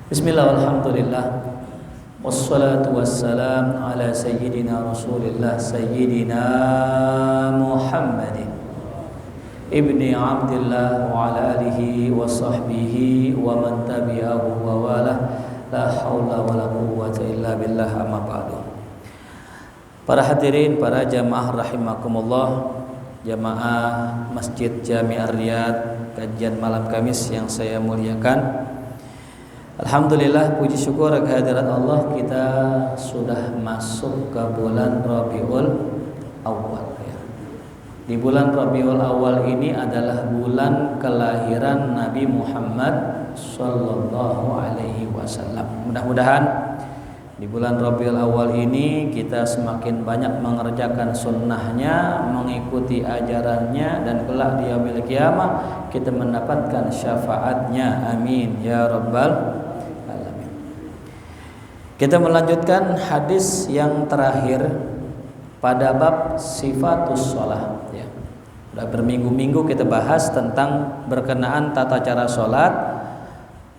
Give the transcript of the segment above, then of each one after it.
Bismillah, alhamdulillah, wassalatu wassalam ala sayyidina rasulillah sayyidina Muhammadin ibni Abdillah wa ala alihi wa sahbihi wa man tabi'ahu wa walah, la hawla wa la quwwata illa billah, amma ba'du. Para hadirin, para jamaah rahimakumullah, jamaah Masjid Jami' Ar-Riyadh, kajian malam Kamis yang saya muliakan. Alhamdulillah, puji syukur kehadirat Allah, kita sudah masuk ke bulan Rabiul Awal ya. Di bulan Rabiul Awal ini adalah bulan kelahiran Nabi Muhammad sallallahu alaihi wasallam. Mudah-mudahan di bulan Rabiul Awal ini kita semakin banyak mengerjakan sunnahnya, mengikuti ajarannya, dan kelak di yaumil qiyamah kita mendapatkan syafaatnya. Amin ya rabbal alamin. Kita melanjutkan hadis yang terakhir pada bab sifatus shalah ya. Sudah berminggu-minggu kita bahas tentang berkenaan tata cara salat.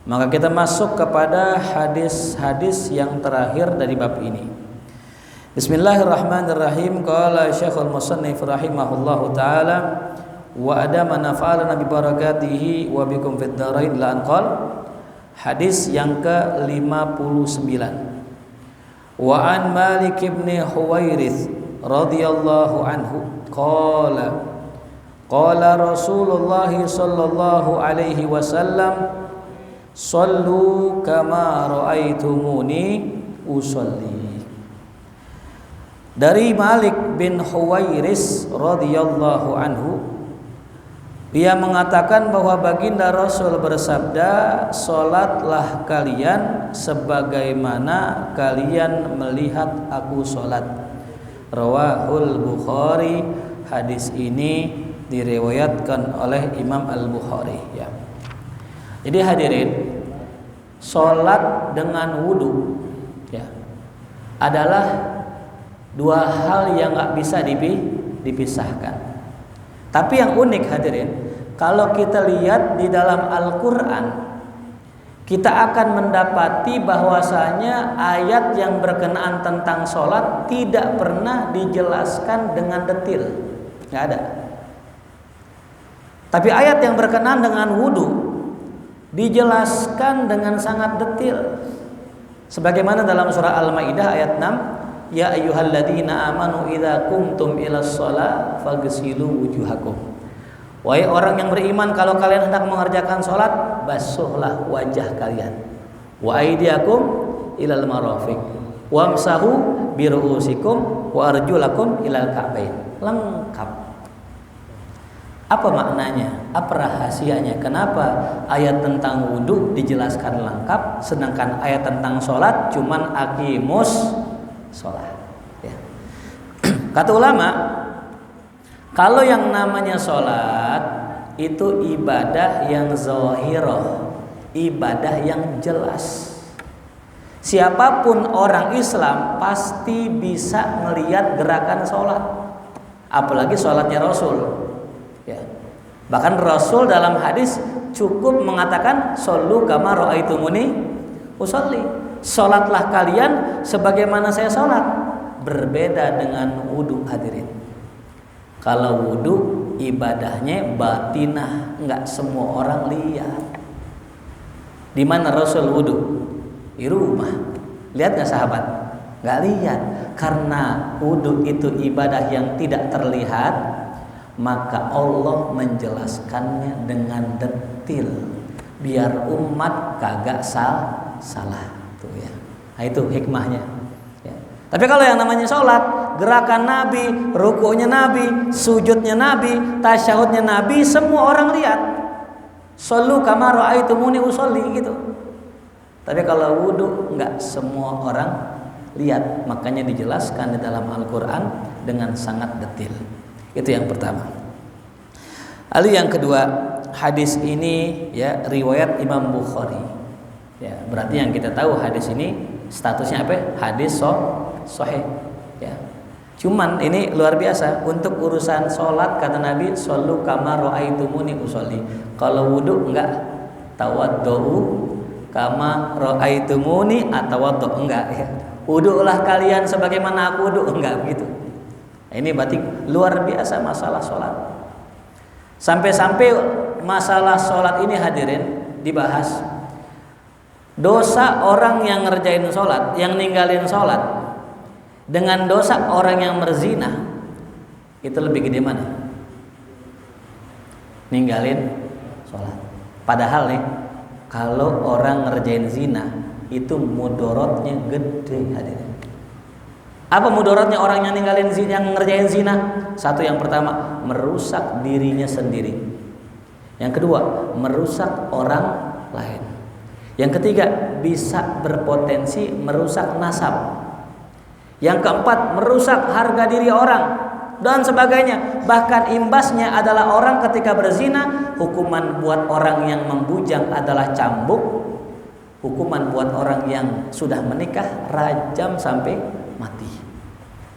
Maka kita masuk kepada hadis-hadis yang terakhir dari bab ini. Bismillahirrahmanirrahim. Qala Syekhul Musannif rahimahullahu taala wa adama nafa'alana bi barakatihi wa bikum fid dharain la anqal. Hadis yang ke-59. Wa an Malik bin Huwairits radhiyallahu anhu qala Rasulullah sallallahu alaihi wasallam sallu kama ra'aitumuni usolli. Dari Malik bin Huwairits radhiyallahu anhu, ia mengatakan bahwa baginda Rasul bersabda, salatlah kalian sebagaimana kalian melihat aku salat. Rawahul Bukhari. Hadis ini diriwayatkan oleh Imam Al-Bukhari ya. Jadi hadirin, sholat dengan wudu ya, adalah dua hal yang gak bisa dipisahkan. Tapi yang unik hadirin, kalau kita lihat di dalam Al-Quran, kita akan mendapati bahwasanya ayat yang berkenaan tentang sholat tidak pernah dijelaskan dengan detil, gak ada. Tapi ayat yang berkenaan dengan wudu dijelaskan dengan sangat detil. Sebagaimana dalam surah Al-Maidah ayat 6, ya ayyuhalladzina amanu idza qumtum ilas shalah faghsilu wujuhakum. Wahai orang yang beriman, kalau kalian hendak mengerjakan salat, basuhlah wajah kalian. Wa aydiyakum ilal marafiq wamsahu biruusikum wa arjulakum ilal ka'bain. Lengkap. Apa maknanya? Apa rahasianya? Kenapa ayat tentang wudhu dijelaskan lengkap, sedangkan ayat tentang sholat cuman aqimus sholat ya. Kata ulama, kalau yang namanya sholat itu ibadah yang zahirah, ibadah yang jelas. Siapapun orang Islam pasti bisa melihat gerakan sholat, apalagi sholatnya Rasul ya. Bahkan Rasul dalam hadis cukup mengatakan shollu kama ra'aitumuni usolli. Salatlah kalian sebagaimana saya salat. Berbeda dengan wudu hadirin. Kalau wudu ibadahnya batinah, enggak semua orang lihat. Di mana Rasul wudu? Di rumah. Lihat enggak sahabat? Enggak lihat. Karena wudu itu ibadah yang tidak terlihat, maka Allah menjelaskannya dengan detil biar umat kagak salah tuh ya. Nah, itu hikmahnya ya. Tapi kalau yang namanya sholat, gerakan Nabi, ruku'nya Nabi, sujudnya Nabi, tasyahudnya Nabi, semua orang lihat. Shollu kama ra'aitumuni usolli gitu. Tapi kalau wudu enggak semua orang lihat, makanya dijelaskan di dalam Al-Quran dengan sangat detil. Itu yang pertama. Lalu yang kedua, hadis ini ya riwayat Imam Bukhari. Ya, berarti yang kita tahu hadis ini statusnya apa? Hadis sahih. Ya. Cuman ini luar biasa, untuk urusan sholat kata Nabi, shollu kama ra'aitumuni usolli. Kalau wudu enggak tawaddu kama ra'aitumuni atawaddu, enggak ya. Wudulah kalian sebagaimana aku wudu, enggak begitu. Ini berarti luar biasa masalah sholat. Sampai-sampai masalah sholat ini hadirin dibahas. Dosa orang yang ngerjain sholat, yang ninggalin sholat, dengan dosa orang yang berzina, itu lebih gede mana? Ninggalin sholat. Padahal nih, kalau orang ngerjain zina, itu mudorotnya gede hadirin. Apa mudorotnya orang yang ninggalin zina, yang ngerjain zina? Satu, yang pertama, merusak dirinya sendiri. Yang kedua, merusak orang lain. Yang ketiga, bisa berpotensi merusak nasab. Yang keempat, merusak harga diri orang dan sebagainya. Bahkan imbasnya adalah orang ketika berzina, hukuman buat orang yang membujang adalah cambuk. Hukuman buat orang yang sudah menikah rajam sampai mati.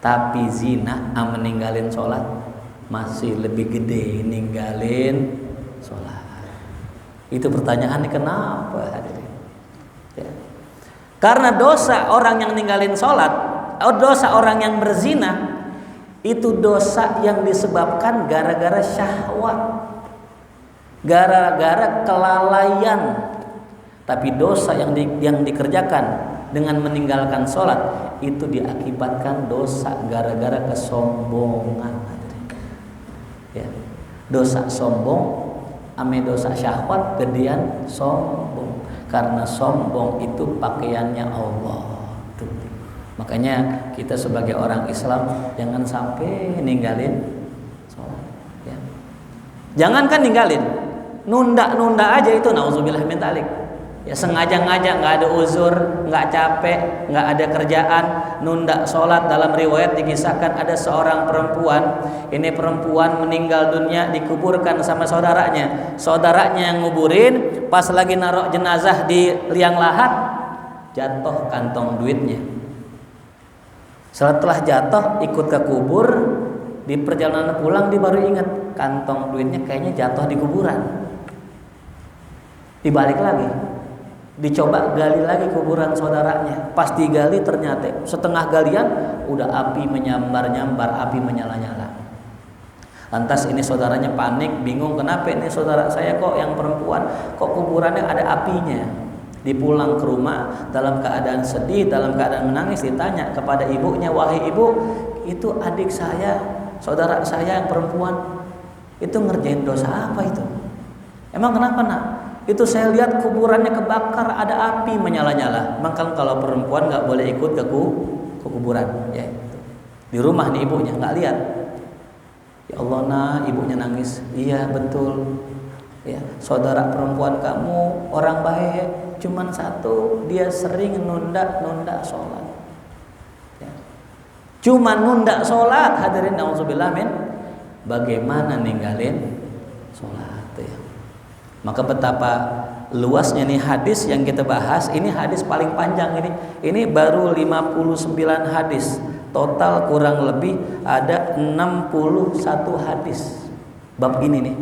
Tapi zina meninggalin sholat masih lebih gede ninggalin sholat. Itu pertanyaannya kenapa hadirin? Ya. Karena dosa orang yang ninggalin sholat, dosa orang yang berzina, itu dosa yang disebabkan gara-gara syahwat, gara-gara kelalaian. Tapi dosa yang dikerjakan dengan meninggalkan sholat itu diakibatkan dosa gara-gara kesombongan. Ya. Dosa sombong ame dosa syahwat gedean sombong. Karena sombong itu pakaiannya Allah. Tuh. Makanya kita sebagai orang Islam jangan sampai ninggalin sholat. Ya. Jangankan ninggalin, nunda-nunda aja itu nauzubillah min dzalik. Ya sengaja-ngaja, nggak ada uzur, nggak capek, nggak ada kerjaan, nunda sholat. Dalam riwayat dikisahkan ada seorang perempuan. Ini perempuan meninggal dunia dikuburkan sama saudaranya. Saudaranya yang nguburin, pas lagi naruh jenazah di liang lahat, jatuh kantong duitnya. Setelah jatuh ikut ke kubur, di perjalanan pulang dia baru ingat kantong duitnya kayaknya jatuh di kuburan. Dibalik lagi, dicoba gali lagi kuburan saudaranya. Pas digali ternyata setengah galian udah api menyambar-nyambar, api menyala-nyala. Lantas ini saudaranya panik, bingung kenapa ini saudara saya kok yang perempuan kok kuburannya ada apinya. Dipulang ke rumah dalam keadaan sedih, dalam keadaan menangis, ditanya kepada ibunya, wahai ibu, itu adik saya, saudara saya yang perempuan, itu ngerjain dosa apa itu? Emang kenapa nak? Itu saya lihat kuburannya kebakar, ada api menyala-nyala. Maka kalau perempuan nggak boleh ikut ke kuburan. Ya, di rumah nih ibunya nggak lihat. Ya Allah nah, ibunya nangis. Iya betul. Ya, saudara perempuan kamu orang baik, cuman satu dia sering nunda sholat. Ya. Cuman nunda sholat, hadirin nauzubillah min. Bagaimana ninggalin sholat? Ya. Maka betapa luasnya nih hadis yang kita bahas. Ini hadis paling panjang ini. Ini baru 59 hadis. Total kurang lebih ada 61 hadis bab ini nih.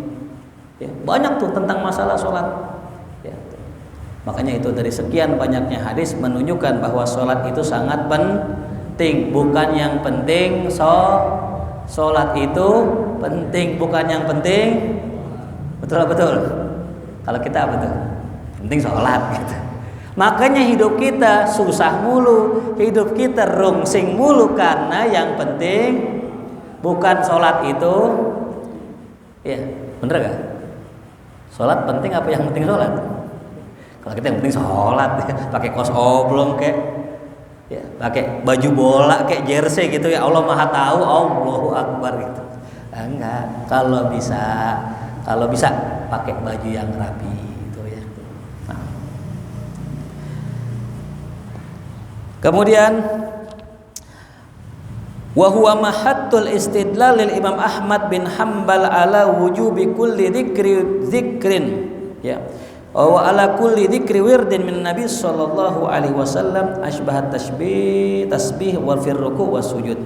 Ya, banyak tuh tentang masalah sholat. Ya. Makanya itu dari sekian banyaknya hadis menunjukkan bahwa sholat itu sangat penting. Bukan yang penting sholat itu penting, bukan yang penting. Betul. Kalau kita apa tuh? Penting sholat gitu. Makanya hidup kita susah mulu, hidup kita rungsing mulu karena yang penting bukan sholat itu. Ya, bener gak? Sholat penting apa yang penting sholat? Kalau kita yang penting sholat, pakai kaos oblong kayak, ya, pakai baju bola kayak jersey gitu ya Allah Maha Tahu, Allahu Akbar gitu. Enggak, kalau bisa pakai baju yang rapi itu ya. Nah. Kemudian wa huwa mahattul istidlal lil Imam Ahmad bin Hanbal ala wujubi kulli dzikrin ya. Wa ala kulli dzikri wirdin min Nabi sallallahu alaihi wasallam asbahat tasbih wal firruku wasujud.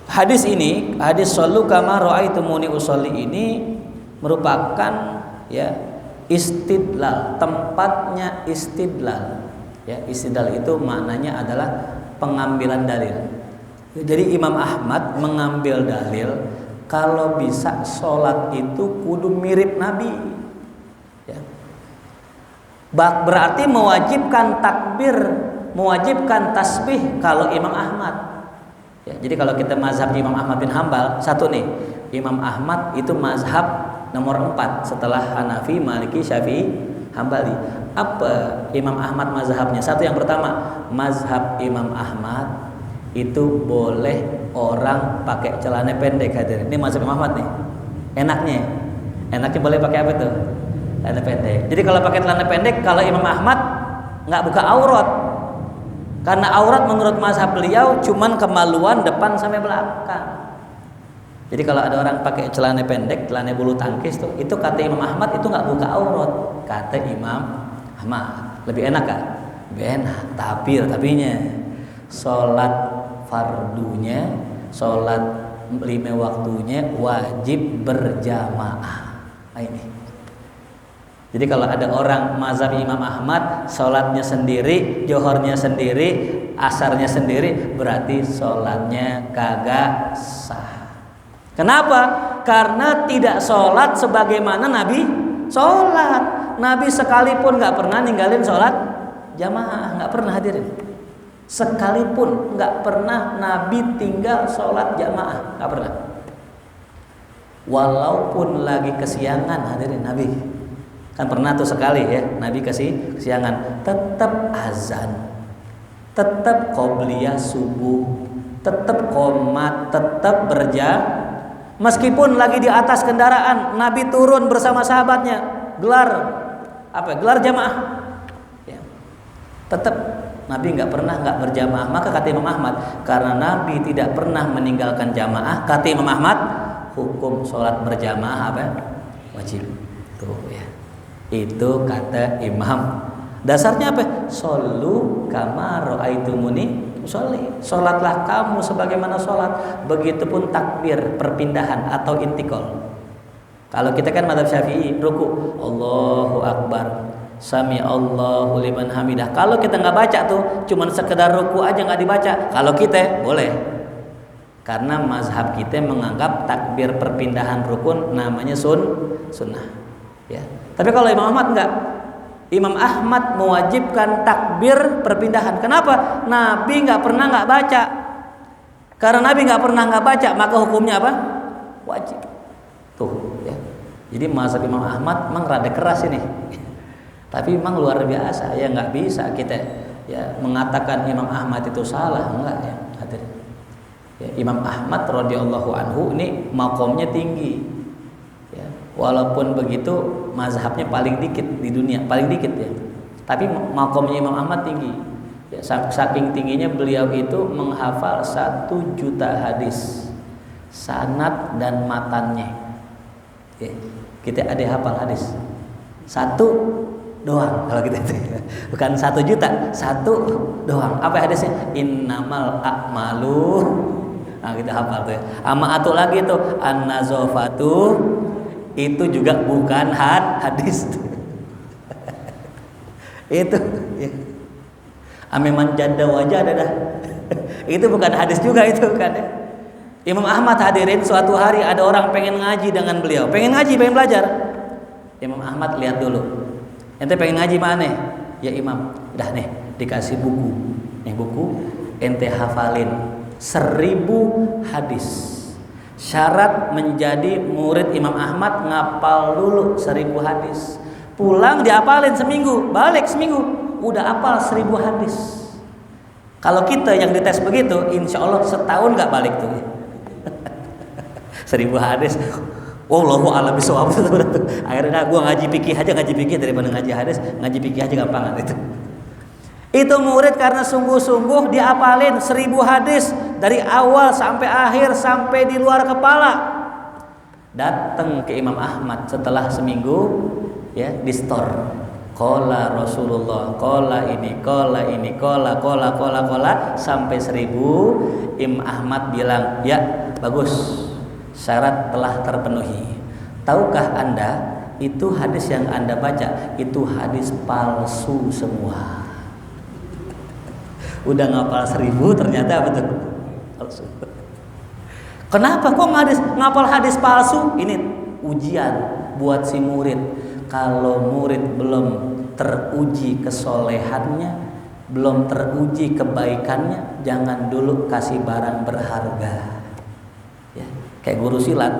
Hadis ini, hadis sallu kama raaitumuni usolli ini merupakan ya Istidlal, tempatnya istidlal. Ya, istidlal itu maknanya adalah pengambilan dalil. Jadi Imam Ahmad mengambil dalil kalau bisa sholat itu kudu mirip Nabi. Ya. Berarti mewajibkan takbir, mewajibkan tasbih kalau Imam Ahmad. Ya, jadi kalau kita mazhab Imam Ahmad bin Hambal, satu nih, Imam Ahmad itu mazhab nomor 4 setelah Hanafi, Maliki, Syafi'i, Hambali. Apa Imam Ahmad mazhabnya? Satu, yang pertama, mazhab Imam Ahmad itu boleh orang pakai celana pendek. Hadirin, ini mazhab Imam Ahmad nih. Enaknya boleh pakai apa tuh? Celana pendek. Jadi kalau pakai celana pendek, kalau Imam Ahmad nggak buka aurat. Karena aurat menurut mazhab beliau cuman kemaluan depan sampai belakang. Jadi kalau ada orang pakai celana pendek, celana bulu tangkis tuh, itu kata Imam Ahmad itu nggak buka aurat. Kata Imam Ahmad, lebih enak kan? Lebih enak. Tapinya, sholat fardunya, sholat 5 waktunya wajib berjamaah. Nah, ini. Jadi kalau ada orang mazhab Imam Ahmad, sholatnya sendiri, johornya sendiri, asarnya sendiri, berarti sholatnya kagak sah. Kenapa? Karena tidak sholat sebagaimana Nabi sholat. Nabi sekalipun nggak pernah ninggalin sholat jamaah, nggak pernah, hadirin. Sekalipun nggak pernah Nabi tinggal sholat jamaah, nggak pernah. Walaupun lagi kesiangan, hadirin, Nabi kan pernah tuh sekali ya, Nabi kesiangan, tetap azan, tetap qobliyah subuh, tetap qomat, tetap berjamaah. Meskipun lagi di atas kendaraan, Nabi turun bersama sahabatnya, gelar jamaah. Ya. Tetap Nabi nggak pernah nggak berjamaah. Maka kata Imam Ahmad, karena Nabi tidak pernah meninggalkan jamaah, kata Imam Ahmad, hukum sholat berjamaah apa? Wajib. Tuh ya. Itu kata Imam. Dasarnya apa? Shollu kama ra'aitumuni usolli. Sholatlah kamu sebagaimana sholat. Begitupun takbir perpindahan atau intikal. Kalau kita kan mazhab Syafi'i, ruku Allahu Akbar, sami Allahu liman hamidah. Kalau kita nggak baca tuh, cuman sekedar ruku aja nggak dibaca. Kalau kita boleh, karena mazhab kita menganggap takbir perpindahan rukun namanya sunnah. Ya. Tapi kalau Imam Ahmad enggak. Imam Ahmad mewajibkan takbir perpindahan. Kenapa? Nabi nggak pernah nggak baca. Karena Nabi nggak pernah nggak baca, maka hukumnya apa? Wajib. Tuh, ya. Jadi mazhab Imam Ahmad memang rada keras ini. Tapi memang luar biasa. Ya nggak bisa kita ya mengatakan Imam Ahmad itu salah, enggak ya. Ya, Imam Ahmad radhiyallahu anhu ini maqamnya tinggi. Walaupun begitu mazhabnya paling dikit di dunia, paling dikit ya. Tapi maqamnya Imam Ahmad tinggi. Ya, saking tingginya beliau itu menghafal 1 juta hadis, sanad dan matannya. Ya, kita ada hafal hadis 1 doang kalau kita itu. Bukan 1 juta, 1 doang. Apa hadisnya? Innamal a'malu. Nah, kita hafal tuh ya. Ama atu lagi tuh an-nazafatu, itu juga bukan hadis. Itu ya. Ameman jadda wajah dah. Itu bukan hadis juga itu kan ya. Imam Ahmad, hadirin, suatu hari ada orang pengen ngaji dengan beliau. Pengen ngaji, pengen belajar. Imam Ahmad lihat dulu. Ente pengen ngaji mana? Ya Imam, dah nih dikasih buku. Nih buku ente hafalin 1000 hadis. Syarat menjadi murid Imam Ahmad ngapal dulu 1000 hadis. Pulang diapalin seminggu, balik seminggu, udah apal 1000 hadis. Kalau kita yang dites begitu, insya Allah setahun gak balik tuh. 1000 hadis. Wallahu a'lam bishawab. Akhirnya gue ngaji fikih aja, ngaji fikih daripada ngaji hadis, ngaji fikih aja gampangan itu. Itu murid karena sungguh-sungguh diapalin 1000 hadis dari awal sampai akhir, sampai di luar kepala. Datang ke Imam Ahmad setelah seminggu, ya, di store. Qala Rasulullah, qala ini, sampai 1000. Imam Ahmad bilang, ya bagus, syarat telah terpenuhi. Tahukah Anda itu hadis yang Anda baca itu hadis palsu semua. Udah ngapal 1000 ternyata betul palsu. Kenapa kok ngapal hadis palsu? Ini ujian buat si murid. Kalau murid belum teruji kesolehannya, belum teruji kebaikannya, jangan dulu kasih barang berharga. Ya, kayak guru silat.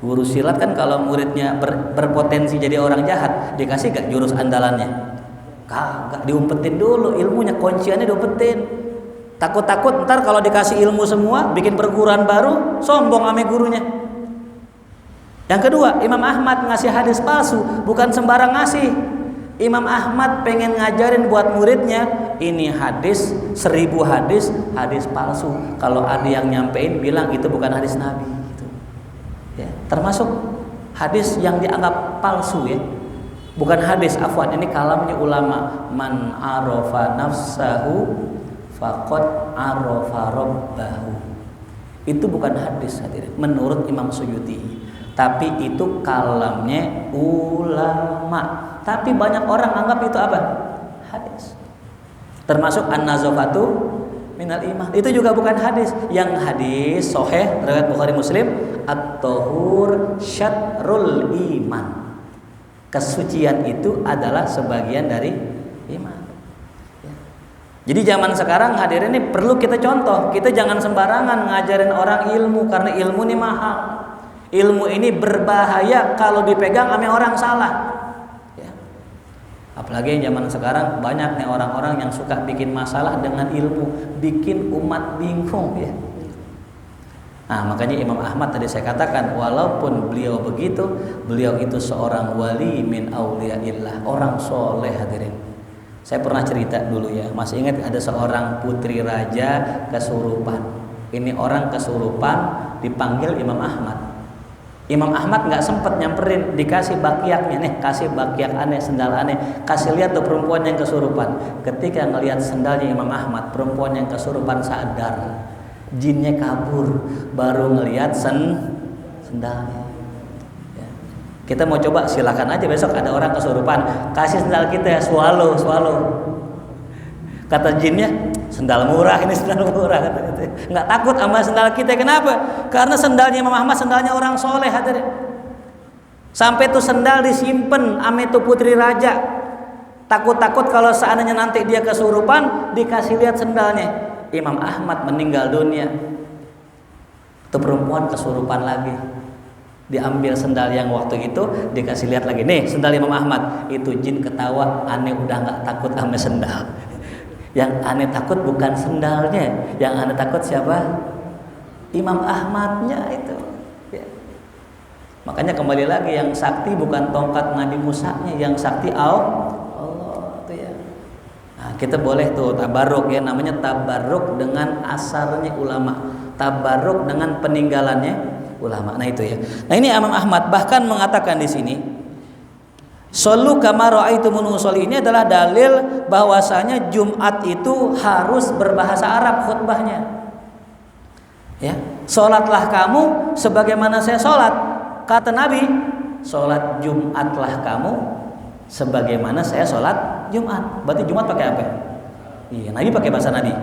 Guru silat kan kalau muridnya berpotensi jadi orang jahat, dikasih gak jurus andalannya? Kagak, diumpetin dulu ilmunya, kunciannya diumpetin. Takut-takut ntar kalau dikasih ilmu semua, bikin perguruan baru, sombong ame gurunya. Yang kedua, Imam Ahmad ngasih hadis palsu, bukan sembarang ngasih. Imam Ahmad pengen ngajarin buat muridnya, ini hadis 1000 hadis palsu. Kalau ada yang nyampein bilang itu bukan hadis Nabi. Gitu. Ya, termasuk hadis yang dianggap palsu ya. Bukan hadis, afwan, ini kalamnya ulama. Man arafa nafsahu faqad arafa rabbahu. Itu bukan hadis hadirin menurut Imam Suyuti. Tapi itu kalamnya ulama. Tapi banyak orang anggap itu apa? Hadis. Termasuk an-nazafatu minal iman. Itu juga bukan hadis. Yang hadis sahih riwayat Bukhari Muslim, at-tahur syatrul iman. Kesucian itu adalah sebagian dari iman. Ya. Jadi zaman sekarang hadirin ini perlu kita contoh. Kita jangan sembarangan ngajarin orang ilmu, karena ilmu ini mahal. Ilmu ini berbahaya kalau dipegang sama orang salah. Ya. Apalagi zaman sekarang banyak nih orang-orang yang suka bikin masalah dengan ilmu, bikin umat bingung ya. Nah, makanya Imam Ahmad tadi saya katakan, walaupun beliau begitu, beliau itu seorang wali min auliyaillah, orang soleh hadirin. Saya pernah cerita dulu ya, masih ingat ada seorang putri raja kesurupan. Ini orang kesurupan dipanggil Imam Ahmad. Imam Ahmad nggak sempat nyamperin, dikasih bakiaknya nih, kasih bakiak aneh, sendal aneh, kasih lihat tuh perempuan yang kesurupan. Ketika ngelihat sendalnya Imam Ahmad, perempuan yang kesurupan sadar, jinnya kabur, baru ngelihat sendalnya. Ya. Kita mau coba, silakan aja besok ada orang kesurupan, kasih sendal kita ya, swallow. Kata jinnya, sendal murah ini, sendal murah. Nggak takut sama sendal kita. Kenapa? Karena sendalnya Imam Ahmad sendalnya orang soleh hadirin. Sampai tuh sendal disimpen ame tuh putri raja. Takut-takut kalau seandainya nanti dia kesurupan, dikasih lihat sendalnya. Imam Ahmad meninggal dunia. Tuh perempuan kesurupan lagi. Diambil sendal yang waktu itu, dikasih lihat lagi. Nih sendal Imam Ahmad. Itu jin ketawa, aneh udah nggak takut sama sendal. Yang aneh takut bukan sendalnya, yang aneh takut siapa? Imam Ahmadnya itu. Ya. Makanya kembali lagi, yang sakti bukan tongkat Nabi Musanya, yang sakti Allah itu ya. Nah, kita boleh tuh tabarruk ya, namanya tabarruk dengan asarnya ulama, tabarruk dengan peninggalannya ulama. Nah itu ya. Nah ini Imam Ahmad bahkan mengatakan di sini, Shollu kama ra'aitumuni usolli, ini adalah dalil bahwasanya Jumat itu harus berbahasa Arab khutbahnya. Ya, salatlah kamu sebagaimana saya salat. Kata Nabi, salat Jumatlah kamu sebagaimana saya salat Jumat. Berarti Jumat pakai apa? Iya, Nabi pakai bahasa Nabi.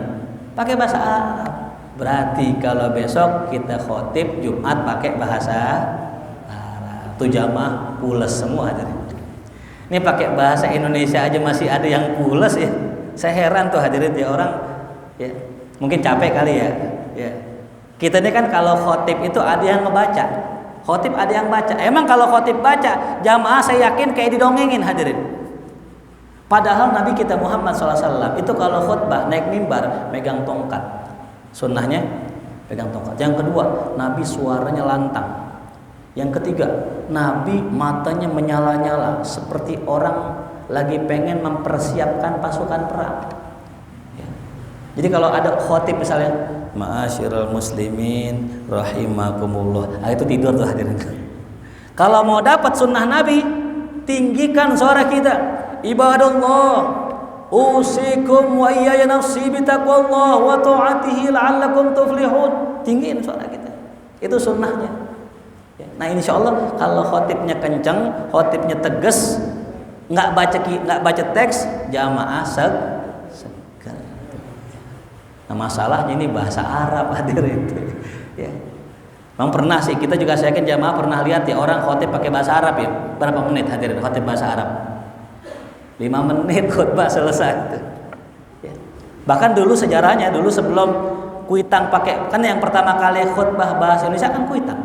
Pakai bahasa Arab. Berarti kalau besok kita khotib Jumat pakai bahasa Arab. Itu jamaah pules semua hadirin. Ini pakai bahasa Indonesia aja masih ada yang pules ya. Saya heran tuh hadirin ya, orang ya mungkin capek kali ya. Ya. Kita ini kan kalau khotib itu ada yang ngebaca. Khotib ada yang baca. Emang kalau khotib baca, jamaah saya yakin kayak didongengin hadirin. Padahal Nabi kita Muhammad SAW itu kalau khutbah naik mimbar megang tongkat. Sunnahnya pegang tongkat. Yang kedua, Nabi suaranya lantang. Yang ketiga, Nabi matanya menyala-nyala seperti orang lagi pengen mempersiapkan pasukan perang. Ya. Jadi kalau ada khotib misalnya, ma'asyiral muslimin rahimakumullah, itu tidur tuh hadirin. Kalau mau dapat sunnah Nabi, tinggikan suara kita. Ibadallah, usikum wa iyaya nafsi bitaqwallah wa ta'atihi la'allakum tuflihun. Tinggiin suara kita. Itu sunnahnya. Nah insya Allah kalau khotibnya kenceng, khotibnya tegas, nggak baca teks, jamaah segar. Nah masalahnya ini bahasa Arab hadirin itu. Ya. Memang pernah sih, kita juga saya yakin jamaah pernah lihat ya orang khotib pakai bahasa Arab ya. Berapa menit hadirin khotib bahasa Arab? 5 menit khutbah selesai. Ya. Bahkan dulu sejarahnya, dulu sebelum Kuitang pakai, kan yang pertama kali khutbah bahasa Indonesia kan Kuitang.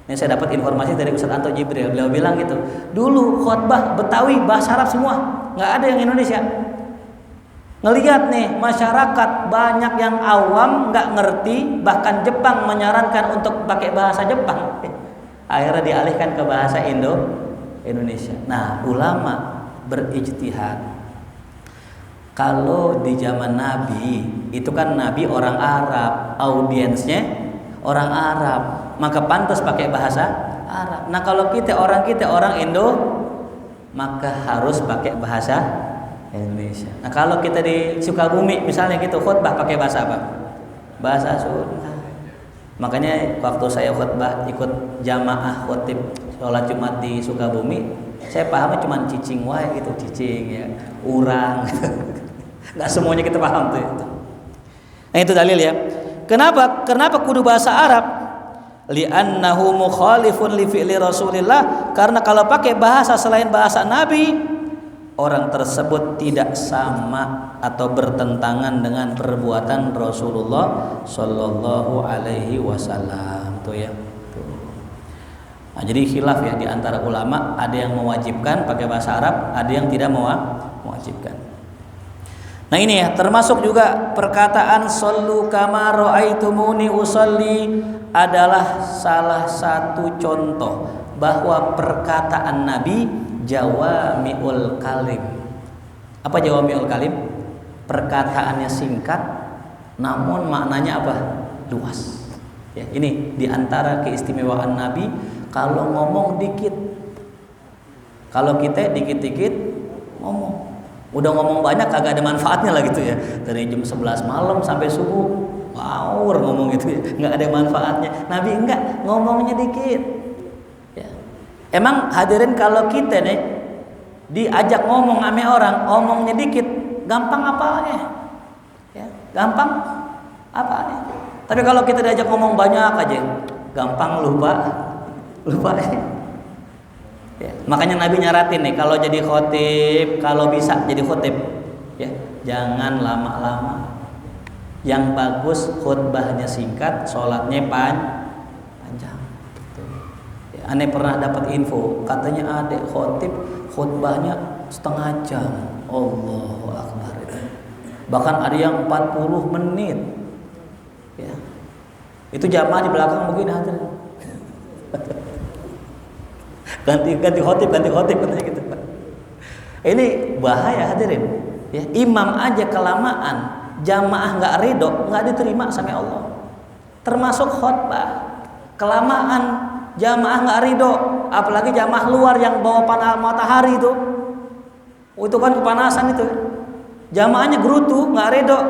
Ini saya dapat informasi dari Ustaz Anto Jibril, beliau bilang gitu. Dulu khutbah Betawi bahasa Arab semua, nggak ada yang Indonesia. Ngelihat nih masyarakat banyak yang awam nggak ngerti, bahkan Jepang menyarankan untuk pakai bahasa Jepang. Akhirnya dialihkan ke bahasa Indonesia. Nah ulama berijtihad. Kalau di zaman Nabi itu kan Nabi orang Arab, audiensnya orang Arab, maka pantas pakai bahasa Arab. Nah kalau kita orang Indo, maka harus pakai bahasa Indonesia. Nah kalau kita di Sukabumi misalnya gitu khutbah pakai bahasa apa? Bahasa Sunda. Makanya waktu saya khutbah ikut jamaah khutib sholat Jumat di Sukabumi, saya pahamnya cuma cicing wae gitu, cicing ya, urang gitu. Nggak semuanya kita paham tuh itu. Nah itu dalil ya. Kenapa kudu bahasa Arab? Li'annahu mukhalifun li fi'li Rasulillah, karena kalau pakai bahasa selain bahasa Nabi, orang tersebut tidak sama atau bertentangan dengan perbuatan Rasulullah sallallahu alaihi wasallam. Tuh ya. Tuh. Nah, jadi khilaf ya di antara ulama, ada yang mewajibkan pakai bahasa Arab, ada yang tidak mewajibkan. Nah ini ya, termasuk juga perkataan sallu kama ra'aitumuni usalli adalah salah satu contoh bahwa perkataan Nabi jawami'ul kalim. Apa jawami'ul kalim? Perkataannya singkat namun maknanya apa? Luas. Ya, ini diantara keistimewaan Nabi, kalau ngomong dikit. Kalau kita dikit-dikit ngomong. Udah ngomong banyak kagak ada manfaatnya lah gitu ya. Dari jam 11 malam sampai subuh ngawur ngomong gitu ya. Nggak ada manfaatnya. Nabi enggak, ngomongnya dikit. Ya. Emang hadirin kalau kita nih diajak ngomong ame orang, ngomongnya dikit, gampang apalnya? Ya, gampang apalnya? Tapi kalau kita diajak ngomong banyak aja, gampang lupa. Ya, makanya Nabi nyaratin nih kalau jadi khotib, kalau bisa jadi khotib, ya jangan lama-lama. Yang bagus khutbahnya singkat, sholatnya panjang. Ya, aneh pernah dapat info, katanya ada khotib khutbahnya setengah jam. Allahu Akbar. Bahkan ada yang 40 menit. Ya. Itu jamaah di belakang mungkin hadir. ganti khotib katanya gitu. Ini bahaya hadirin. Ya, imam aja kelamaan, jamaah nggak ridho, nggak diterima sama Allah. Termasuk khutbah, kelamaan jamaah nggak ridho, apalagi jamaah luar yang bawa panah matahari itu kan kepanasan itu. Jamaahnya gerutu, nggak ridho,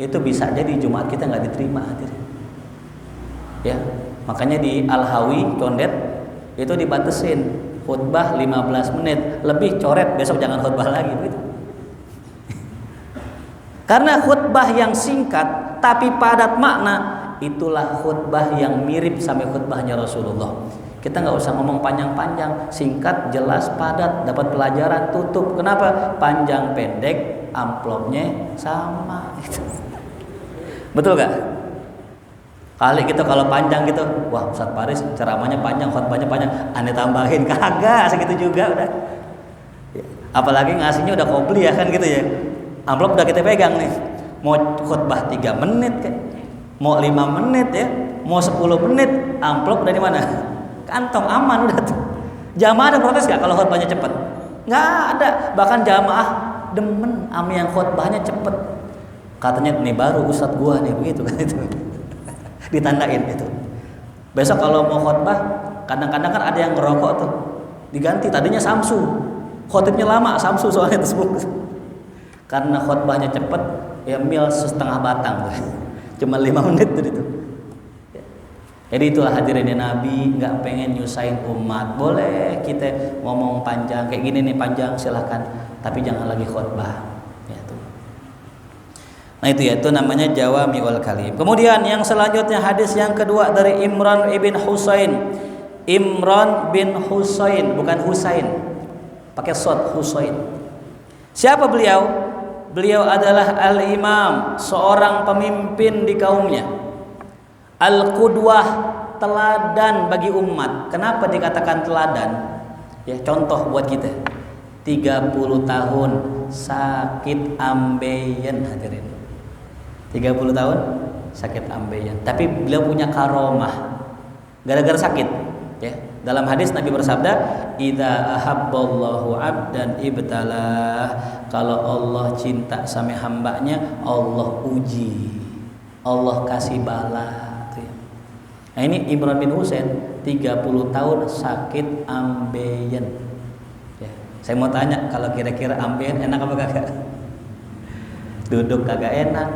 itu bisa jadi Jumat kita nggak diterima hadirin. Ya, makanya di Al-Hawi Condet itu dibatasin khutbah 15 menit, lebih coret besok jangan khutbah lagi gitu. Karena khutbah yang singkat tapi padat makna, itulah khutbah yang mirip sama khutbahnya Rasulullah. Kita nggak usah ngomong panjang-panjang, singkat, jelas, padat, dapat pelajaran, tutup. Kenapa? Panjang pendek, amplopnya sama. Betul gak? Kali gitu kalau panjang gitu, wah Ustaz Paris ceramahnya panjang, khutbahnya panjang, aneh tambahin, kagak segitu juga udah. Ya. Apalagi ngasihnya udah komplit ya kan gitu ya. Amplop udah kita pegang nih. Mau khutbah 3 menit kan, mau 5 menit ya, mau 10 menit, amplop udah di mana? Kantong aman udah tuh. Jamaah ada protes gak kalau khutbahnya cepet? Nggak ada. Bahkan jamaah demen sama yang khutbahnya cepet. Katanya nih baru Ustadz gua nih begitu kan itu. Ditandain itu. Besok kalau mau khutbah, kadang-kadang kan ada yang ngerokok tuh, diganti. Tadinya Samsu, khotibnya lama Samsu soalnya tersebut. Karena khutbahnya cepet, ya mil setengah batang tuh. Cuma 5 menit tuh itu. Jadi itulah hadirinnya Nabi nggak pengen nyusahin umat. Boleh kita ngomong panjang kayak gini nih, panjang silahkan, tapi jangan lagi khutbah. Ya, tuh. Nah itu namanya jawami'ul kalim. Kemudian yang selanjutnya hadis yang kedua dari Imran bin Husain. Imran bin Husain, bukan Husain, pakai shad, Husain. Siapa beliau? Beliau adalah al-imam, seorang pemimpin di kaumnya. Al-qudwah, teladan bagi umat. Kenapa dikatakan teladan? Ya, contoh buat kita. 30 tahun sakit ambeien, hadirin. 30 tahun sakit ambeien. Tapi beliau punya karomah gara-gara sakit, ya. Dalam hadis Nabi bersabda, "Idza ahabballahu 'abdan ibtalah." Kalau Allah cinta sama hambanya, Allah uji. Allah kasih bala. Nah ini Imran bin Husain 30 tahun sakit ambeien. Ya, saya mau tanya, kalau kira-kira ambeien enak apa kagak? Duduk kagak enak,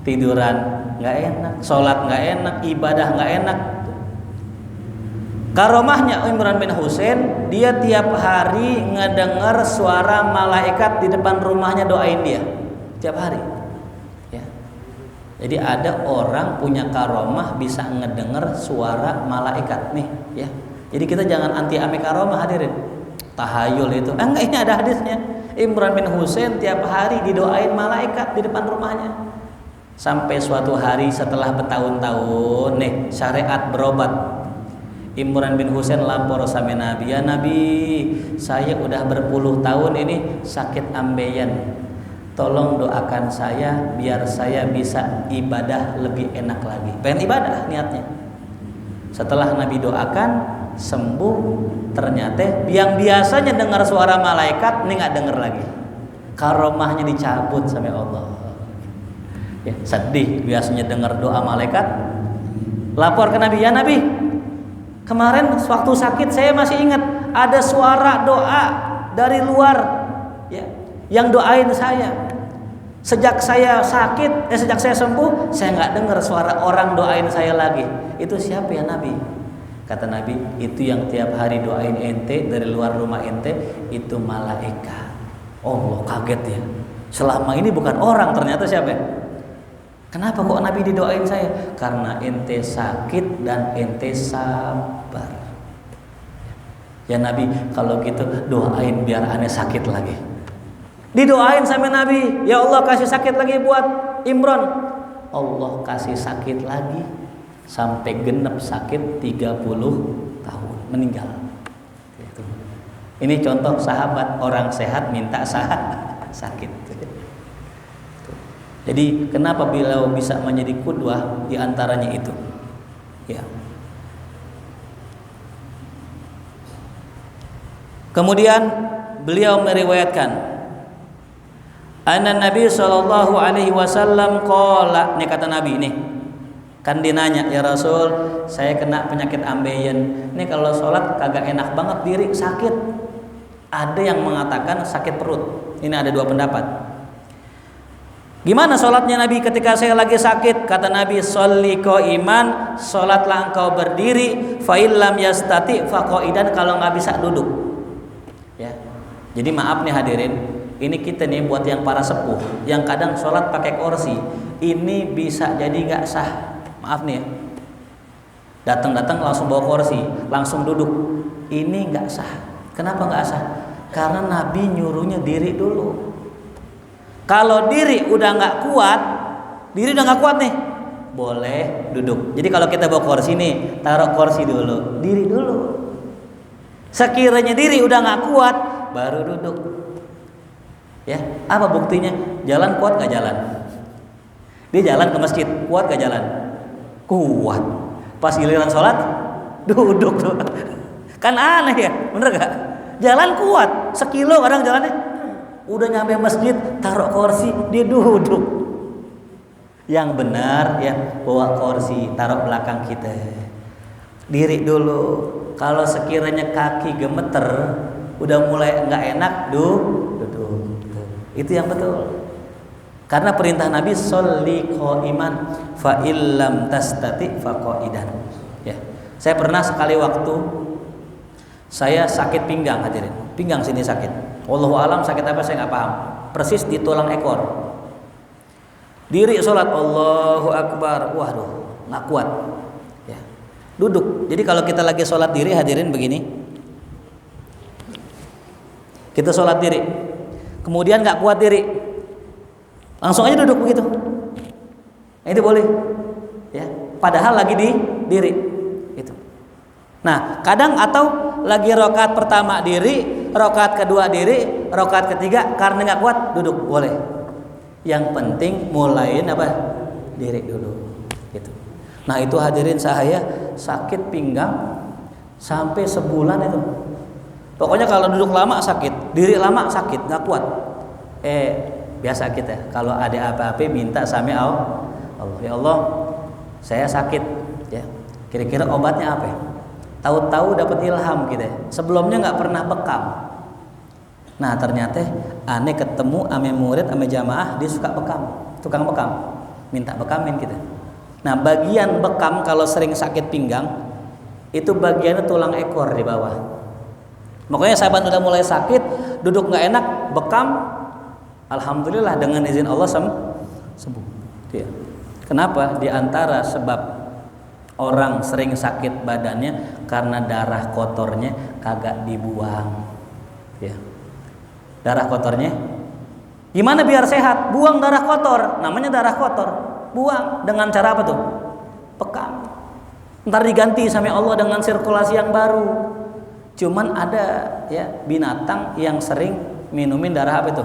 tiduran nggak enak, sholat nggak enak, ibadah nggak enak. Karomahnya Imran bin Husain, dia tiap hari ngedengar suara malaikat di depan rumahnya doain dia tiap hari. Jadi ada orang punya karomah bisa ngedenger suara malaikat nih, ya. Jadi kita jangan anti ame karomah, hadirin. Tahayul itu. Enggak, ini ada hadisnya. Imran bin Husain tiap hari didoain malaikat di depan rumahnya. Sampai suatu hari setelah bertahun-tahun nih syariat berobat. Imran bin Husain lapor sama Nabi, "Ya Nabi, saya udah berpuluh tahun ini sakit ambeien. Tolong doakan saya biar saya bisa ibadah lebih enak lagi." Pengen ibadah niatnya. Setelah Nabi doakan sembuh, ternyata yang biasanya dengar suara malaikat ini nggak dengar lagi. Karomahnya dicabut sama Allah. Ya, sedih, biasanya dengar doa malaikat. Lapor ke Nabi, "Ya Nabi, kemarin waktu sakit saya masih ingat ada suara doa dari luar, ya, yang doain saya. Sejak saya sakit, sejak saya sembuh, saya nggak dengar suara orang doain saya lagi. Itu siapa ya Nabi?" Kata Nabi, "Itu yang tiap hari doain ente dari luar rumah ente, itu malaikat." Allah kaget ya. Selama ini bukan orang, ternyata siapa? Kenapa kok Nabi didoain saya? Karena ente sakit dan ente sabar. Ya Nabi, kalau gitu doain biar aneh sakit lagi. Didoain sama Nabi, "Ya Allah kasih sakit lagi buat Imran." Allah kasih sakit lagi sampai genep sakit 30 tahun, meninggal. Ini contoh sahabat, orang sehat minta sakit. Jadi kenapa beliau bisa menjadi qudwah, di antaranya itu. Ya. Kemudian beliau meriwayatkan, "Anna Nabi sallallahu alaihi wasallam qala," nih kata Nabi nih. Kan dinanya, "Ya Rasul, saya kena penyakit ambeien. Nih kalau sholat kagak enak banget diri, sakit." Ada yang mengatakan sakit perut. Ini ada dua pendapat. Gimana sholatnya Nabi ketika saya lagi sakit? Kata Nabi, "Sholli qaiman," sholatlah engkau berdiri, "fa illam yastati fa qaidan," kalau nggak bisa duduk. Ya. Jadi maaf nih hadirin, ini kita nih buat yang para sepuh, yang kadang sholat pakai kursi, ini bisa jadi nggak sah. Maaf nih ya. Datang-datang langsung bawa kursi, langsung duduk. Ini nggak sah. Kenapa nggak sah? Karena Nabi nyuruhnya diri dulu. Kalau diri udah nggak kuat, nih, boleh duduk. Jadi kalau kita bawa kursi nih, taruh kursi dulu, diri dulu. Sekiranya diri udah nggak kuat, baru duduk. Ya, apa buktinya? Jalan kuat nggak jalan? Dia jalan ke masjid, kuat nggak jalan? Kuat. Pas giliran sholat, duduk tuh. Kan aneh ya, bener gak? Jalan kuat, sekilo kadang jalannya. Udah nyampe masjid, taruh kursi, dia duduk. Yang benar ya, bawa kursi, taruh belakang kita. Diri dulu. Kalau sekiranya kaki gemeter, udah mulai nggak enak, duduk. Itu yang betul. Karena perintah Nabi, "Sholli qaiman fa illam tastati fa qaidan." Ya. Saya pernah sekali waktu saya sakit pinggang, hadirin. Pinggang sini sakit. Wallahu alam sakit apa saya nggak paham. Persis di tulang ekor. Diri sholat, Allahu Akbar, waduh, nggak kuat. Ya. Duduk. Jadi kalau kita lagi sholat diri, hadirin begini. Kita sholat diri, kemudian nggak kuat diri, langsung aja duduk begitu. Itu boleh. Ya. Padahal lagi di diri. Itu. Nah, kadang atau lagi rokaat pertama diri, rokaat kedua diri, rokaat ketiga karena nggak kuat duduk, boleh. Yang penting mulain apa? Diri dulu. Gitu. Nah itu hadirin saya sakit pinggang sampai sebulan itu. Pokoknya kalau duduk lama sakit, diri lama sakit, nggak kuat. Biasa kita kalau ada apa-apa minta sama Allah, ya Allah, saya sakit. Ya. Kira-kira obatnya apa? Tahu-tahu dapat ilham kita. Sebelumnya nggak pernah bekam. Nah ternyata aneh ketemu ame murid ame jamaah dia suka bekam, tukang bekam, minta bekamin kita. Nah bagian bekam kalau sering sakit pinggang itu bagiannya tulang ekor di bawah. Makanya sahabat udah mulai sakit, duduk nggak enak, bekam, alhamdulillah dengan izin Allah sembuh. Ya. Kenapa? Di antara sebab orang sering sakit badannya karena darah kotornya kagak dibuang. Ya. Darah kotornya gimana biar sehat? Buang darah kotor, namanya darah kotor. Buang dengan cara apa tuh? Bekam. Ntar diganti sama Allah dengan sirkulasi yang baru. Cuman ada ya binatang yang sering minumin darah apa itu?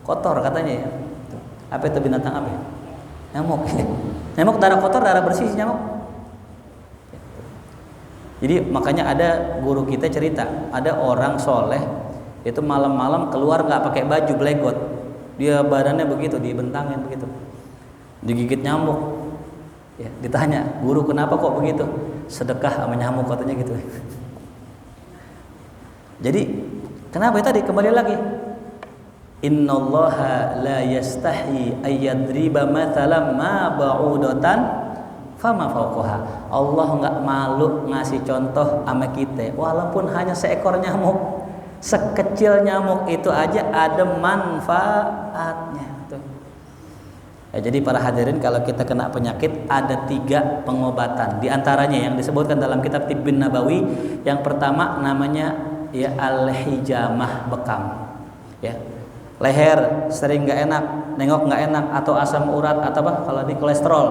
Kotor katanya ya. Apa itu binatang apa? Nyamuk. Nyamuk darah kotor, darah bersih nyamuk. Jadi makanya ada guru kita cerita, ada orang soleh itu malam-malam keluar nggak pakai baju, blegot, dia badannya begitu dibentangin begitu, digigit nyamuk. Ya, ditanya guru kenapa kok begitu? Sedekah sama nyamuk katanya gitu. Jadi kenapa tadi kembali lagi? Innallaha la yastahi ayyadriba mathalan ma ba'udatan fama fawqaha. Allah nggak malu ngasih contoh sama kita walaupun hanya seekor nyamuk. Sekecil nyamuk itu aja ada manfaatnya tuh. Ya, jadi para hadirin kalau kita kena penyakit ada 3 pengobatan. Di antaranya yang disebutkan dalam kitab Tibbun Nabawi, yang pertama namanya ya al-hijamah, bekam. Ya. Leher sering nggak enak, nengok nggak enak, atau asam urat atau apa kalau di kolesterol,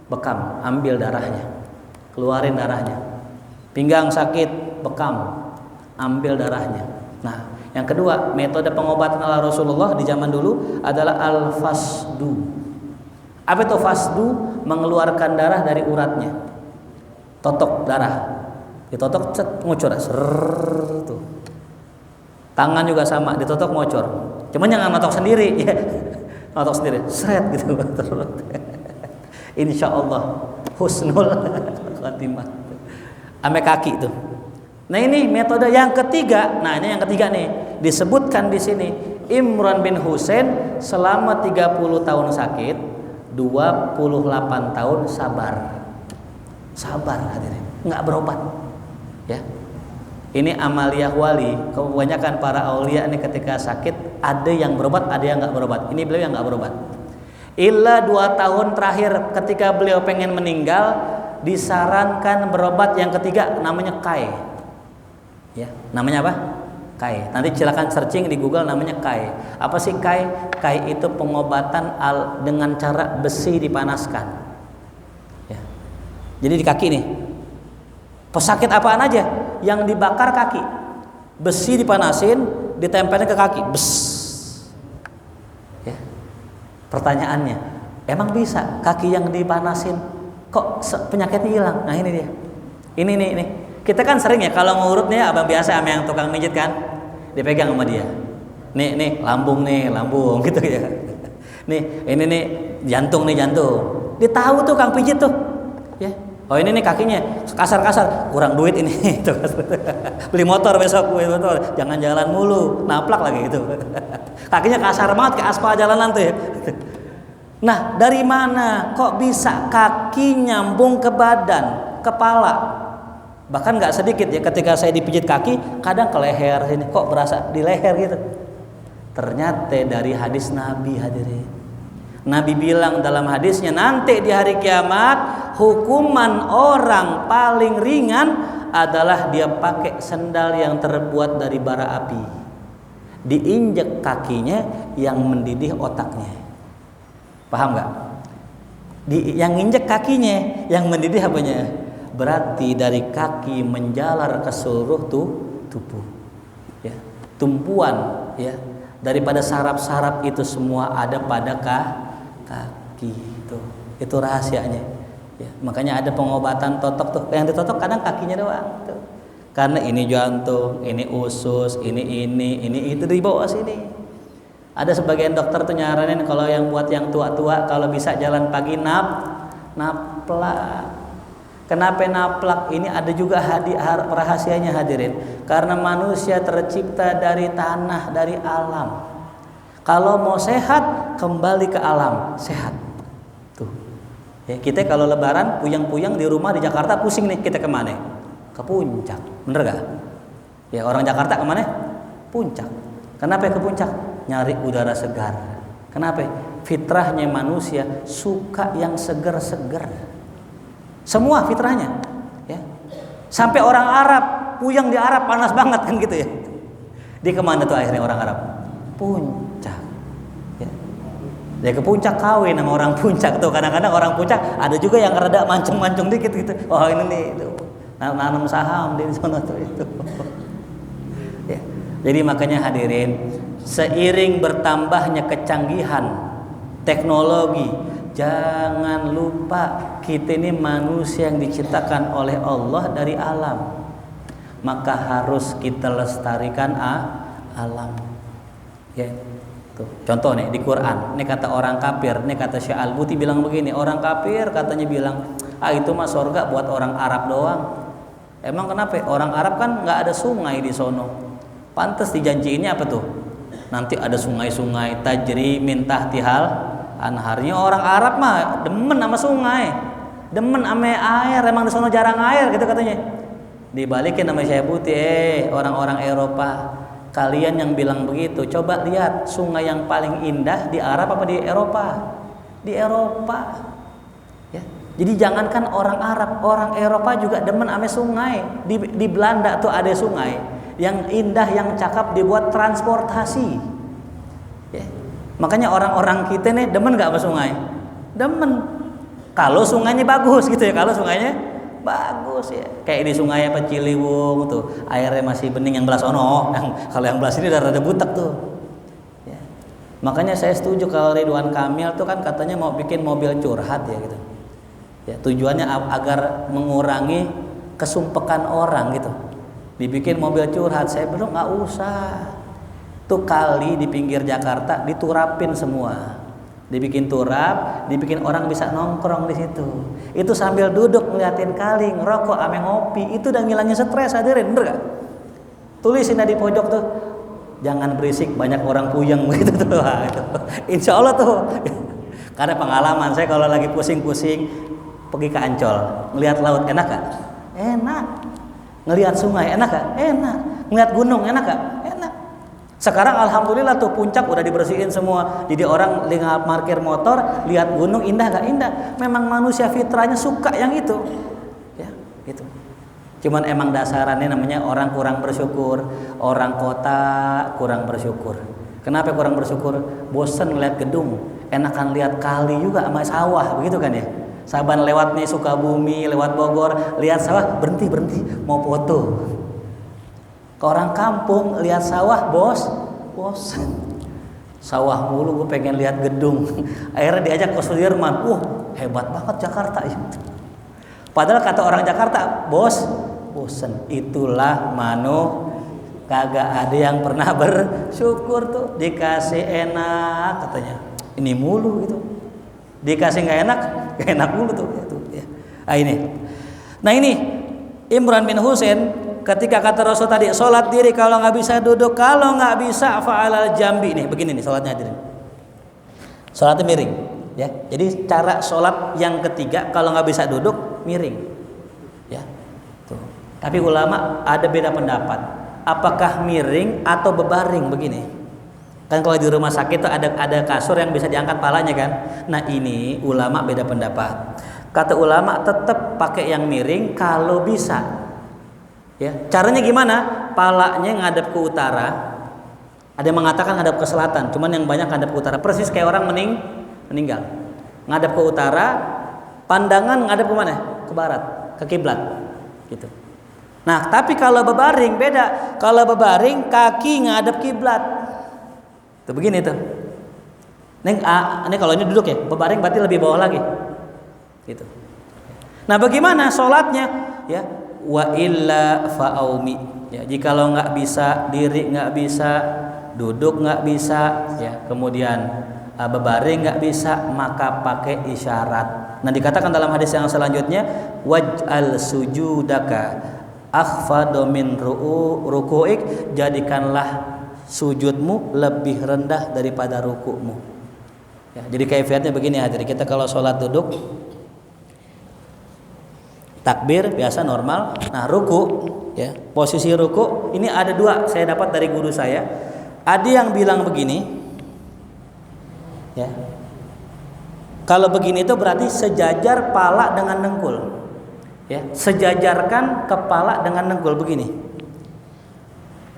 bekam, ambil darahnya, keluarin darahnya. Pinggang sakit, bekam, ambil darahnya. Nah, yang kedua metode pengobatan ala Rasulullah di zaman dulu adalah al-fasdu. Apa itu fasdu? Mengeluarkan darah dari uratnya. Totok darah, ditotok, cet, ngucur, tuh. Tangan juga sama, ditotok, ngucur. Cuman jangan notok sendiri, ya. Notok sendiri, seret gitu. Insya Allah husnul khatimah. Ame kaki itu. Nah ini metode yang ketiga. Nah ini yang ketiga nih disebutkan di sini. Imran bin Husain selama 30 tahun sakit, 28 tahun sabar. Sabar hadirin, nggak berobat. Ya. Ini amaliyah wali. Kebanyakan para aulia ini ketika sakit ada yang berobat, ada yang nggak berobat. Ini beliau yang nggak berobat. Illa 2 tahun terakhir ketika beliau pengen meninggal disarankan berobat yang ketiga namanya kai. Ya, namanya apa? Kai. Nanti silakan searching di Google namanya kai. Apa sih kai? Kai itu pengobatan dengan cara besi dipanaskan. Ya. Jadi di kaki nih. Pesakit apaan aja yang dibakar kaki. Besi dipanasin, ditempelin ke kaki. Bes. Ya. Pertanyaannya, emang bisa kaki yang dipanasin kok penyakitnya hilang? Nah ini dia. Ini. Kita kan sering ya kalau ngurutnya abang biasa sama yang tukang mijit kan, dipegang sama dia. Nih lambung gitu ya. Ini jantung. Ditahu tuh kang pijit tuh. Ya. Oh ini nih kakinya kasar, kurang duit ini. Beli motor besok, jangan jalan mulu, naplak lagi gitu. Kakinya kasar banget kayak aspal jalanan tuh ya. Nah dari mana kok bisa kaki nyambung ke badan? kepala. Bahkan nggak sedikit ya, ketika saya dipijit kaki, kadang ke leher sini, kok berasa di leher gitu. Ternyata dari hadis Nabi, hadirin. Nabi bilang dalam hadisnya, nanti di hari kiamat hukuman orang paling ringan adalah dia pakai sendal yang terbuat dari bara api. Diinjek kakinya yang mendidih otaknya. Paham nggak? Yang injek kakinya yang mendidih apanya? Berarti dari kaki menjalar ke seluruh tubuh. Ya, tumpuan ya. Daripada saraf-saraf itu semua ada pada kaki itu rahasianya ya. Makanya ada pengobatan totok tuh, yang ditotok kadang kakinya doang tuh. Karena ini jantung, ini usus, ini itu di bawah sini. Ada sebagian dokter tuh nyaranin kalau yang buat yang tua-tua kalau bisa jalan pagi naplak. Kenapa naplak? Ini ada juga rahasianya, hadirin. Karena manusia tercipta dari tanah, dari alam. Kalau mau sehat, kembali ke alam, sehat. Tuh. Ya, kita kalau lebaran puyang-puyang di rumah di Jakarta pusing nih, kita kemana? Ke puncak. Bener gak? Ya, orang Jakarta kemana? Puncak. Kenapa ke puncak? Nyari udara segar. Kenapa? Fitrahnya manusia suka yang seger-seger. Semua fitrahnya, ya. Sampai orang Arab, puyang di Arab panas banget kan gitu ya. Di kemana tuh akhirnya orang Arab? Puncak. Ya. Dia ke puncak kawin sama orang puncak tuh. Kadang-kadang orang puncak ada juga yang rada mancung-mancung dikit gitu. Oh ini nih, itu. Nanam saham di sana tuh itu. Ya. Jadi makanya hadirin, seiring bertambahnya kecanggihan teknologi, jangan lupa kita ini manusia yang diciptakan oleh Allah dari alam. Maka harus kita lestarikan alam. Ya. Tuh. Contoh nih di Quran, ini kata orang kafir, ini kata Syekh Al-Buti bilang begini, orang kafir katanya bilang, itu mah surga buat orang Arab doang. Emang kenapa? Orang Arab kan nggak ada sungai di sono. Pantes dijanjiinnya apa tuh? Nanti ada sungai-sungai tajri min tahtihal anharnya. Orang Arab mah demen sama sungai, demen sama air. Emang di sono jarang air gitu katanya. Dibalikin sama Syekh Buti, orang-orang Eropa, kalian yang bilang begitu, coba lihat sungai yang paling indah di Arab apa di Eropa? Di Eropa. Ya. Jadi jangankan orang Arab, orang Eropa juga demen sama sungai. Di Belanda tuh ada sungai yang indah, yang cakep, dibuat transportasi. Ya. Makanya orang-orang kita nih demen gak sama sungai? Demen. Kalau sungainya bagus gitu ya, kalau sungainya bagus ya. Kayak di sungai apa Ciliwung tuh, airnya masih bening, yang belah sono. Kalau yang belah sini udah rada butek tuh. Ya. Makanya saya setuju kalau Ridwan Kamil tuh kan katanya mau bikin mobil curhat ya gitu. Ya, tujuannya agar mengurangi kesumpekan orang gitu. Dibikin mobil curhat, saya bilang nggak usah. Tuh kali di pinggir Jakarta diturapin semua, dibikin turap, dibikin orang bisa nongkrong di situ. Itu sambil duduk ngeliatin kali, ngerokok, ame ngopi, itu udah ngilangin stres, hadirin, bener gak? Tulisin di pojok tuh, jangan berisik, banyak orang puyeng begitu tuh. Insya Allah tuh. Karena pengalaman saya kalau lagi pusing-pusing, pergi ke Ancol, ngeliat laut enak gak? Enak. Ngelihat sungai enak gak? Enak. Ngelihat gunung enak gak? Enak. Sekarang alhamdulillah tuh puncak udah dibersihin semua. Jadi orang lihat parkir motor, lihat gunung indah gak? Indah. Memang manusia fitrahnya suka yang itu. Ya, gitu. Cuman emang dasarannya namanya orang kurang bersyukur, orang kota kurang bersyukur. Kenapa kurang bersyukur? Bosen ngeliat gedung, enakan lihat kali juga sama sawah, begitu kan ya? Saban lewat nih Sukabumi, lewat Bogor, lihat sawah, berhenti mau foto. Ke orang kampung lihat sawah, bosan. Sawah mulu, gue pengen lihat gedung. Akhirnya diajak ke Sudirman, hebat banget Jakarta ya. Padahal kata orang Jakarta, bosan. Itulah kagak ada yang pernah bersyukur tuh, dikasih enak katanya, ini mulu gitu. Dikasih nggak enak mulu tuh. Ya. Nah ini Imran bin Husain ketika kata Rasul tadi, sholat diri kalau nggak bisa duduk, kalau nggak bisa fa'alal jambi nih, begini nih sholatnya hadirin. Sholatnya miring, ya. Jadi cara sholat yang ketiga kalau nggak bisa duduk miring. Tapi ulama ada beda pendapat. Apakah miring atau bebaring begini? Kan kalau di rumah sakit tuh ada kasur yang bisa diangkat palanya kan. Nah ini ulama beda pendapat. Kata ulama tetap pakai yang miring kalau bisa. Ya, caranya gimana? Palanya ngadep ke utara. Ada yang mengatakan ngadep ke selatan, cuman yang banyak ngadep ke utara. Persis kayak orang meninggal. Ngadep ke utara, pandangan ngadep ke mana? Ke barat, ke kiblat. Gitu. Nah, tapi kalau bebaring beda. Kalau bebaring kaki ngadep kiblat. Tuh begini tuh. Ini kalau ini duduk ya, bebaring berarti lebih bawah lagi. Gitu. Nah, bagaimana sholatnya? Ya, wa illa fa'aumi. Ya, jikalau nggak bisa diri, nggak bisa duduk, nggak bisa, ya, kemudian berbaring nggak bisa, maka pakai isyarat. Nah, dikatakan dalam hadis yang selanjutnya, waj'al sujudaka akhfadu min ruku'ik, jadikanlah sujudmu lebih rendah daripada rukukmu. Ya, jadi kaifiatnya begini hadirin, kita kalau sholat duduk takbir biasa normal. Nah, ruku, ya, posisi ruku ini ada dua saya dapat dari guru saya. Ada yang bilang begini, ya, kalau begini itu berarti sejajar pala dengan dengkul, ya, sejajarkan kepala dengan dengkul begini.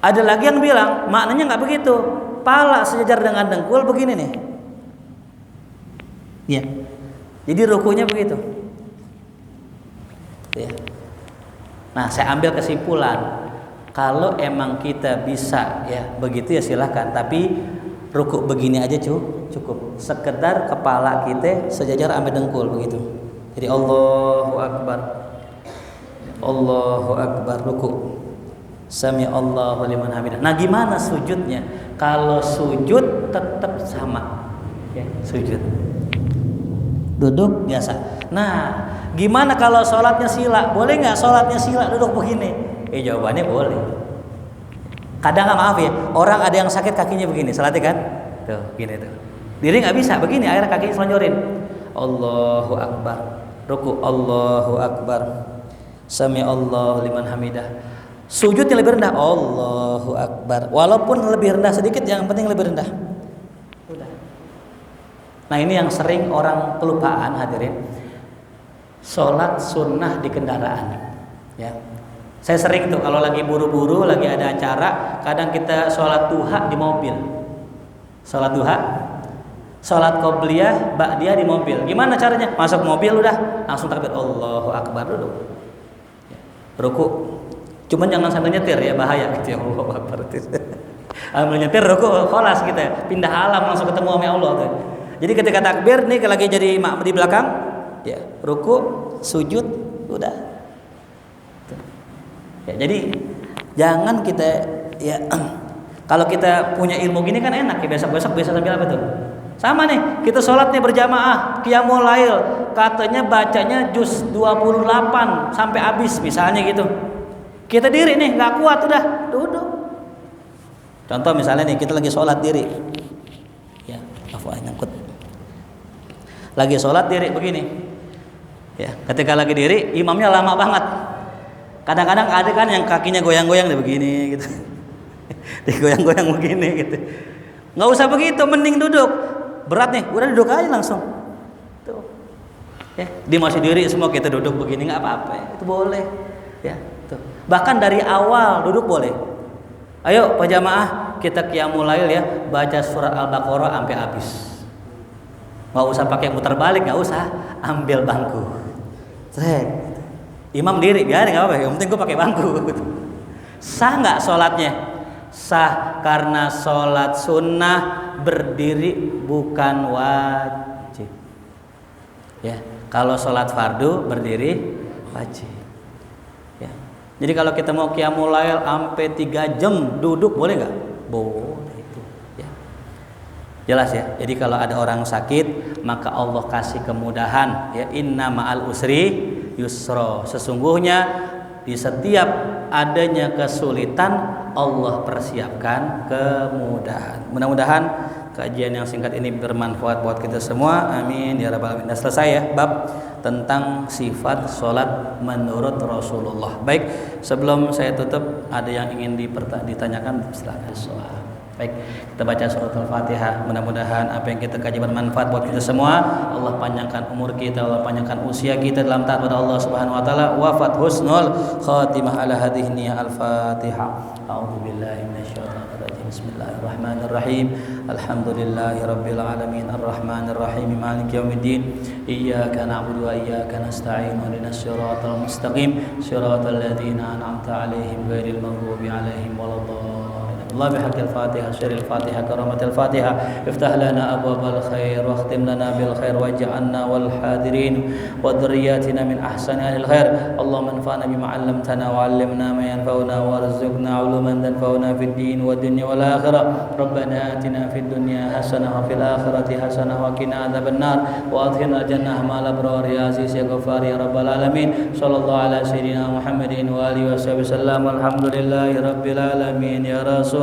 Ada lagi yang bilang maknanya nggak begitu, pala sejajar dengan dengkul begini nih, ya, jadi rukunya begitu. Ya. Nah, saya ambil kesimpulan, kalau emang kita bisa ya begitu ya silahkan, tapi rukuk begini aja cukup, sekedar kepala kita sejajar sampai dengkul begitu. Jadi Allahu Akbar rukuk, sami Allahu liman hamidah. Nah, gimana sujudnya? Kalau sujud tetap sama, ya, sujud, duduk biasa. Nah, gimana kalau sholatnya sila? Boleh nggak sholatnya sila duduk begini? Jawabannya boleh. Kadang maaf ya, orang ada yang sakit kakinya begini, sholatnya kan? Tuh, gini tuh. Diri nggak bisa begini, akhirnya kakinya selonjorin. Allahu Akbar, ruku, Allahu Akbar, sami Allahu liman hamidah. Sujudnya lebih rendah, Allahu Akbar. Walaupun lebih rendah sedikit, yang penting lebih rendah. Udah. Nah, ini yang sering orang kelupaan hadirin. Sholat sunnah di kendaraan, ya. Saya sering tuh kalau lagi buru-buru, lagi ada acara, kadang kita sholat duha di mobil. Sholat duha, sholat qobliyah, ba'diyah di mobil. Gimana caranya? Masuk mobil udah langsung takbir Allahu Akbar duduk. Ruku. Cuman jangan sambil nyetir ya, bahaya gitu ya. Allahu Akbar. Ambil nyetir ruku kholas gitu ya. Pindah alam langsung ketemu sama Allah tuh. Jadi ketika takbir nih lagi jadi imam di belakang, ya, ruku, sujud, udah. Ya, jadi jangan kita ya kalau kita punya ilmu gini kan enak ya, besok-besok bisa sambil apa tuh? Sama nih, kita sholatnya berjamaah, qiyamul lail, katanya bacanya juz 28 sampai habis misalnya gitu. Kita diri nih nggak kuat udah, duduk. Contoh misalnya nih kita lagi sholat diri. Ya, nyangkut. Lagi sholat diri begini. Ya, ketika lagi diri, imamnya lama banget. Kadang-kadang ada kan yang kakinya goyang-goyang deh begini gitu. Digoyang-goyang begini gitu. Nggak usah begitu, mending duduk. Berat nih, udah duduk aja langsung. Tuh. Ya, dia masih diri semua kita duduk begini nggak apa-apa, itu boleh. Ya, tuh. Bahkan dari awal duduk boleh. Ayo Pak Jamaah, kita qiyamul lail ya, baca surat Al-Baqarah sampai habis. Nggak usah pakai muter balik, nggak usah, ambil bangku. Seret. Imam diri, biarin nggak apa-apa. Yang penting gue pakai bangku. Sah nggak sholatnya? Sah karena sholat sunnah berdiri bukan wajib. Ya, kalau sholat fardu berdiri wajib. Ya. Jadi kalau kita mau qiyamul lail sampai 3 jam duduk boleh nggak? Boleh itu. Ya. Jelas ya. Jadi kalau ada orang sakit maka Allah kasih kemudahan. Ya, inna ma'al usri yusra. Sesungguhnya di setiap adanya kesulitan Allah persiapkan kemudahan. Mudah-mudahan kajian yang singkat ini bermanfaat buat kita semua. Amin ya rabbal alamin. Nah, selesai ya bab tentang sifat sholat menurut Rasulullah. Baik, sebelum saya tutup ada yang ingin ditanyakan, silakan. Baik, kita baca surat Al-Fatihah. Mudah-mudahan apa yang kita kaji bermanfaat buat kita semua. Allah panjangkan umur kita, Allah panjangkan usia kita dalam taat pada Allah Subhanahu wa taala. Wafat husnul khatimah ala hadhihi niyah. Al-Fatihah. A'udzu billahi minasyaitonir rajim. Bismillahirrahmanirrahim. Alhamdulillahirabbil alamin arrahmanir rahim maliki yaumiddin. Iyyaka na'budu wa iyyaka nasta'in. Ihdinas siratal mustaqim. Siratal ladzina an'amta 'alaihim ghairil maghdubi 'alaihim waladdallin. الله بحق الفاتحة شر الفاتحة كرامة الفاتحة افتح لنا أبواب الخير واختم لنا بالخير واجعلنا والحاضرين وذرياتنا من أحسن أهل الخير اللهم انفعنا بما علمتنا وعلمنا ما ينفعنا وارزقنا علوما تنفعنا في الدين والدنيا والآخرة ربنا آتنا في الدنيا حسنة وفي الآخرة حسنة وقنا عذاب النار وأدخلنا الجنة مع الأبرار يا عزيز يا غفار يا رب العالمين صلى الله على سيدنا محمد وآله وصحبه وسلم والحمد لله رب العالمين يا رسول